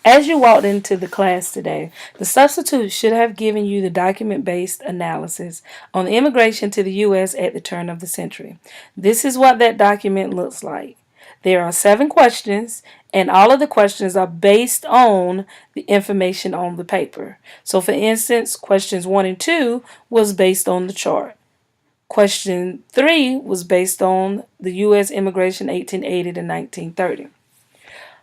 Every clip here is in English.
As you walked into the class today, the substitute should have given you the document-based analysis on the immigration to the U.S. at the turn of the century. This is what that document looks like. There are 7 questions, and all of the questions are based on the information on the paper. So, for instance, questions 1 and 2 was based on the chart. Question 3 was based on the U.S. immigration 1880 to 1930.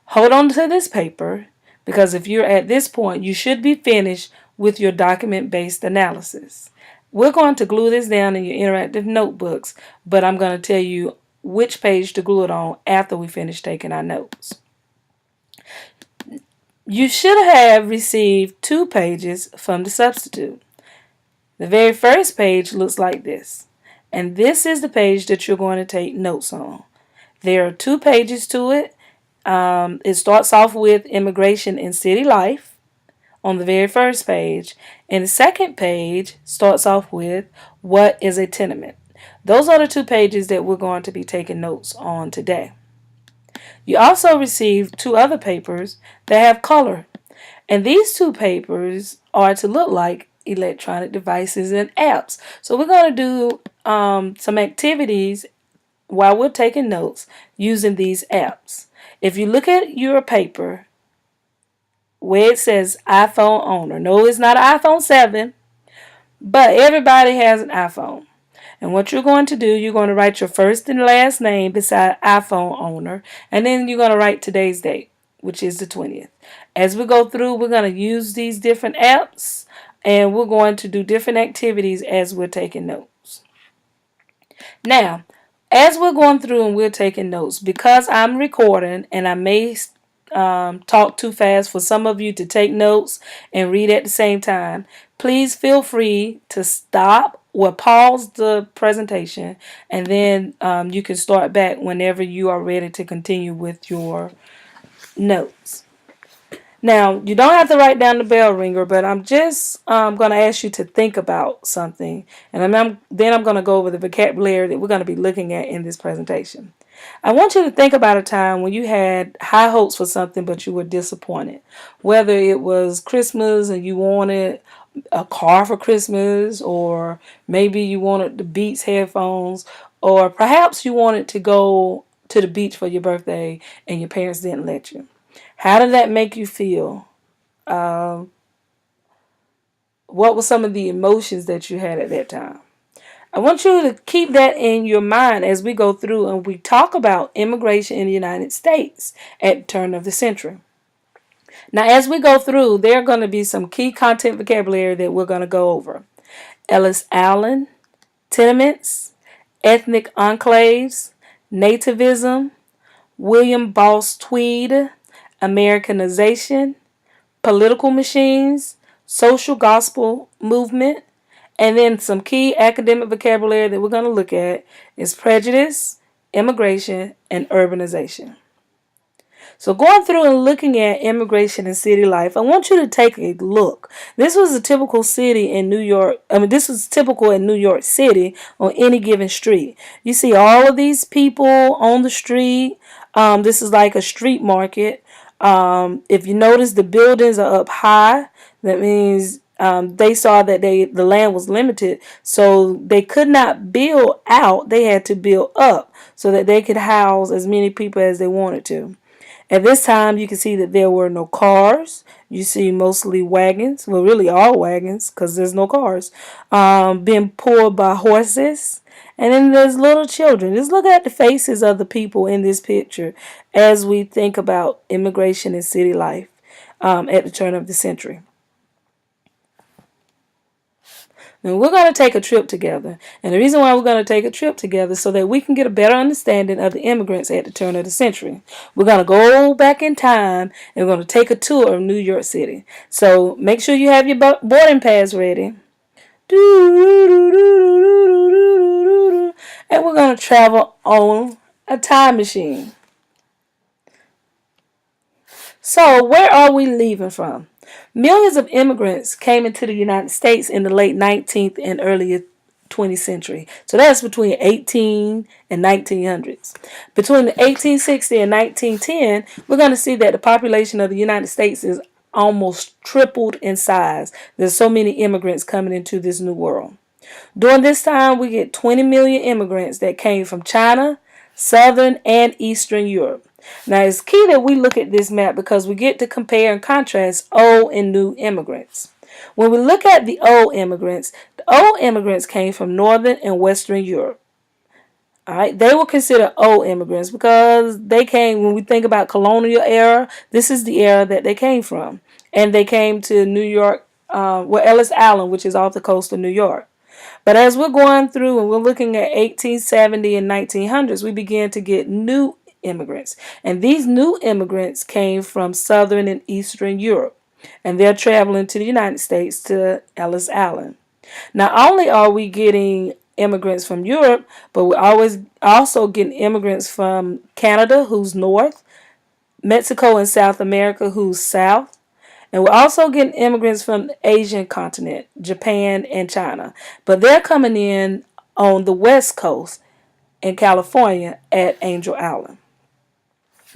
Hold on to this paper because if you're at this point, you should be finished with your document-based analysis. We're going to glue this down in your interactive notebooks, but I'm going to tell you which page to glue it on after we finish taking our notes. You should have received 2 pages from the substitute. The very first page looks like this, and this is the page that you're going to take notes on. There are 2 pages to it. It starts off with immigration and city life on the very first page, and the second page starts off with what is a tenement. Those are the 2 pages that we're going to be taking notes on today. You also received 2 other papers that have color, and these 2 papers are to look like electronic devices and apps. So we're going to do some activities while we're taking notes using these apps. If you look at your paper where it says iPhone owner, no, it's not an iPhone 7, but everybody has an iPhone. And what you're going to do, you're going to write your first and last name beside iPhone owner, and then you're going to write today's date, which is the 20th. As we go through, we're going to use these different apps, and we're going to do different activities as we're taking notes. Now, as we're going through and we're taking notes, because I'm recording and I may talk too fast for some of you to take notes and read at the same time, please feel free to stop or pause the presentation, and then you can start back whenever you are ready to continue with your notes. Now, you don't have to write down the bell ringer, but I'm just going to ask you to think about something, and then I'm going to go over the vocabulary that we're going to be looking at in this presentation. I want you to think about a time when you had high hopes for something, but you were disappointed. Whether it was Christmas and you wanted a car for Christmas, or maybe you wanted the Beats headphones, or perhaps you wanted to go to the beach for your birthday and your parents didn't let you. How did that make you feel? What were some of the emotions that you had at that time? I want you to keep that in your mind as we go through and we talk about immigration in the United States at the turn of the century. Now, as we go through, there are going to be some key content vocabulary that we're going to go over. Ellis Allen, tenements, ethnic enclaves, nativism, William Boss Tweed, Americanization, political machines, social gospel movement, and then some key academic vocabulary that we're going to look at is prejudice, immigration, and urbanization. So going through and looking at immigration and city life, I want you to take a look. This was a typical city in New York. This was typical in New York City on any given street. You see all of these people on the street. This is like a street market. If you notice, the buildings are up high. That means they saw that the land was limited, so they could not build out. They had to build up so that they could house as many people as they wanted to. At this time, you can see that there were no cars. You see mostly wagons. Well, really all wagons because there's no cars. Being pulled by horses. And then there's little children. Just look at the faces of the people in this picture as we think about immigration and city life at the turn of the century. Now, we're going to take a trip together. And the reason why we're going to take a trip together is so that we can get a better understanding of the immigrants at the turn of the century. We're going to go back in time and we're going to take a tour of New York City. So make sure you have your boarding pass ready. And we're going to travel on a time machine. So where are we leaving from? Millions of immigrants came into the United States in the late 19th and early 20th century. So that's between 18 and 1900s. Between the 1860 and 1910, we're going to see that the population of the United States is almost tripled in size. There's so many immigrants coming into this new world. During this time, we get 20 million immigrants that came from China, Southern, and Eastern Europe. Now, it's key that we look at this map because we get to compare and contrast old and new immigrants. When we look at the old immigrants came from Northern and Western Europe. All right, they were considered old immigrants because they came, when we think about colonial era, this is the era that they came from. And they came to New York, Ellis Island, which is off the coast of New York. But as we're going through and we're looking at 1870 and 1900s, we begin to get new immigrants. And these new immigrants came from Southern and Eastern Europe. And they're traveling to the United States to Ellis Island. Not only are we getting immigrants from Europe, but we're also getting immigrants from Canada, who's north, Mexico and South America, who's south, and we're also getting immigrants from the Asian continent, Japan and China. But they're coming in on the west coast in California at Angel Island.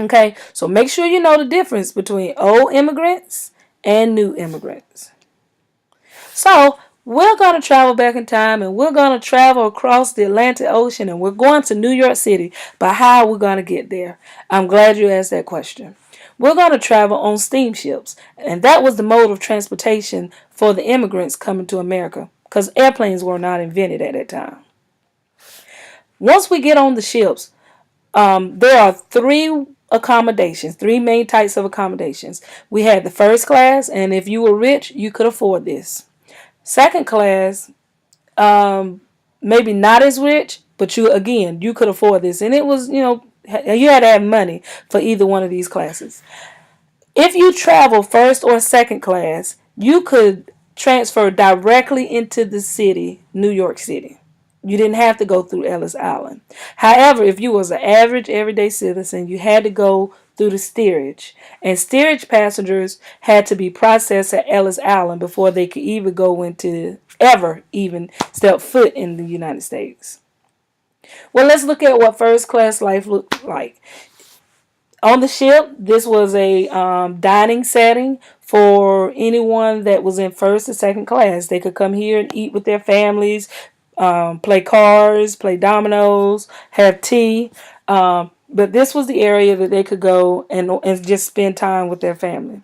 Okay, so make sure you know the difference between old immigrants and new immigrants. So we're going to travel back in time and we're going to travel across the Atlantic Ocean and we're going to New York City. But how are we going to get there? I'm glad you asked that question. We're going to travel on steamships, and that was the mode of transportation for the immigrants coming to America because airplanes were not invented at that time. Once we get on the ships, there are three main types of accommodations. We had the first class, and if you were rich, you could afford this. Second class, maybe not as rich, but you could afford this. And it was, you had to have money for either one of these classes. If you travel first or second class, you could transfer directly into the city, New York City. You didn't have to go through Ellis Island. However, if you was an average everyday citizen, you had to go through the steerage. And steerage passengers had to be processed at Ellis Island before they could even step foot in the United States. Well, let's look at what first class life looked like. On the ship, this was a dining setting for anyone that was in first or second class. They could come here and eat with their families, play cards, play dominoes, have tea. But this was the area that they could go and just spend time with their family.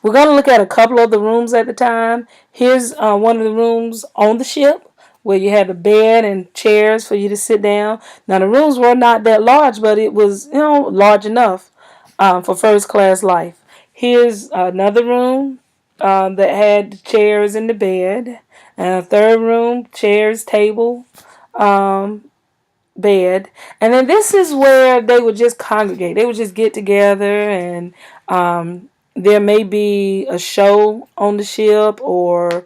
We're going to look at a couple of the rooms at the time. Here's one of the rooms on the ship where you had a bed and chairs for you to sit down. Now, the rooms were not that large, but it was, large enough for first class life. Here's another room that had the chairs and the bed. And a third room, chairs, table, bed. And then this is where they would just congregate. They would just get together and there may be a show on the ship or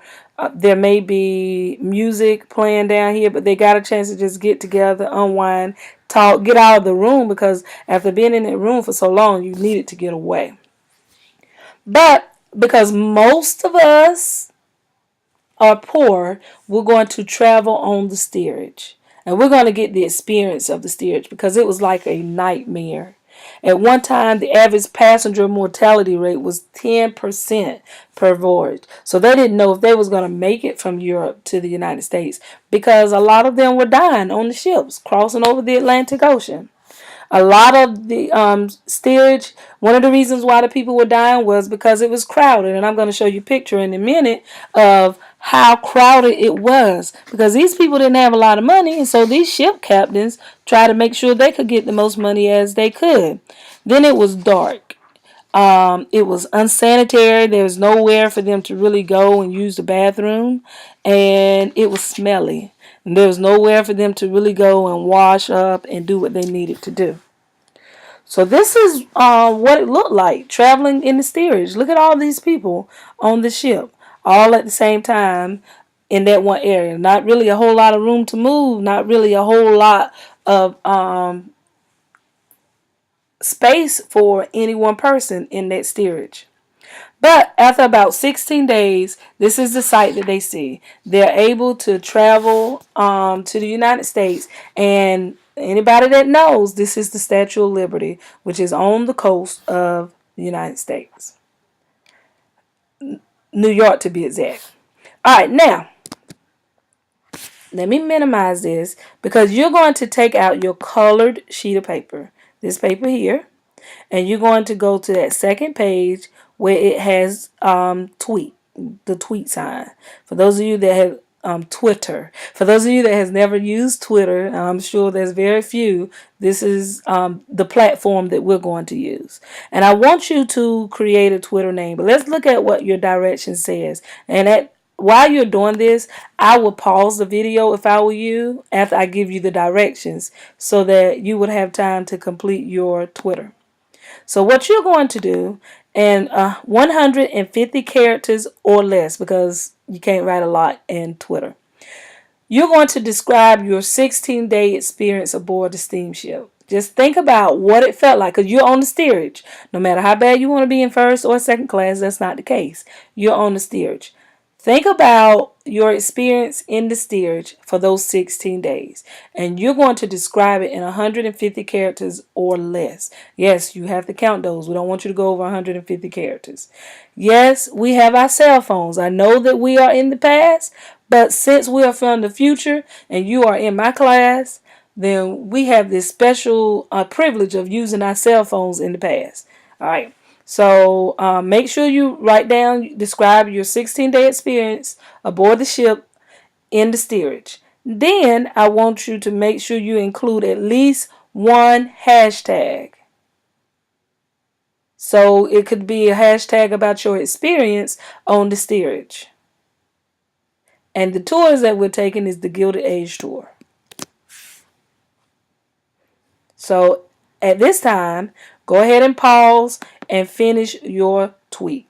there may be music playing down here, but they got a chance to just get together, unwind, talk, get out of the room because after being in that room for so long, you needed to get away. But because most of us are poor, we're going to travel on the steerage. And we're going to get the experience of the steerage because it was like a nightmare. At one time, the average passenger mortality rate was 10% per voyage. So they didn't know if they was going to make it from Europe to the United States because a lot of them were dying on the ships crossing over the Atlantic Ocean. A lot of the steerage, one of the reasons why the people were dying was because it was crowded. And I'm going to show you a picture in a minute of how crowded it was because these people didn't have a lot of money, and so these ship captains tried to make sure they could get the most money as they could. Then it was dark. It was unsanitary. There was nowhere for them to really go and use the bathroom, and it was smelly. And there was nowhere for them to really go and wash up and do what they needed to do. So this is what it looked like traveling in the steerage. Look at all these people on the ship all at the same time in that one area. Not really a whole lot of room to move. Not really a whole lot of space for any one person in that steerage. But after about 16 days, this is the site that they see. They're able to travel to the United States. And anybody that knows, this is the Statue of Liberty, which is on the coast of the United States. New York, to be exact. All right, now, let me minimize this because you're going to take out your colored sheet of paper. This paper here. And you're going to go to that second page where it has tweet, the tweet sign. For those of you that have Twitter, for those of you that has never used Twitter, I'm sure there's very few. This is the platform that we're going to use. And I want you to create a Twitter name. But let's look at what your direction says. And while you're doing this, I will pause the video if I were you after I give you the directions so that you would have time to complete your Twitter. So what you're going to do in 150 characters or less, because you can't write a lot in Twitter, you're going to describe your 16-day experience aboard the steamship. Just think about what it felt like, because you're on the steerage. No matter how bad you want to be in first or second class, that's not the case. You're on the steerage. Think about your experience in the steerage for those 16 days. And you're going to describe it in 150 characters or less. Yes, you have to count those. We don't want you to go over 150 characters. Yes, we have our cell phones. I know that we are in the past, but since we are from the future and you are in my class, then we have this special privilege of using our cell phones in the past. All right. So make sure you write down, describe your 16-day experience aboard the ship in the steerage. Then I want you to make sure you include at least one hashtag. So it could be a hashtag about your experience on the steerage. And the tours that we're taking is the Gilded Age tour. So at this time, go ahead and pause and finish your tweet.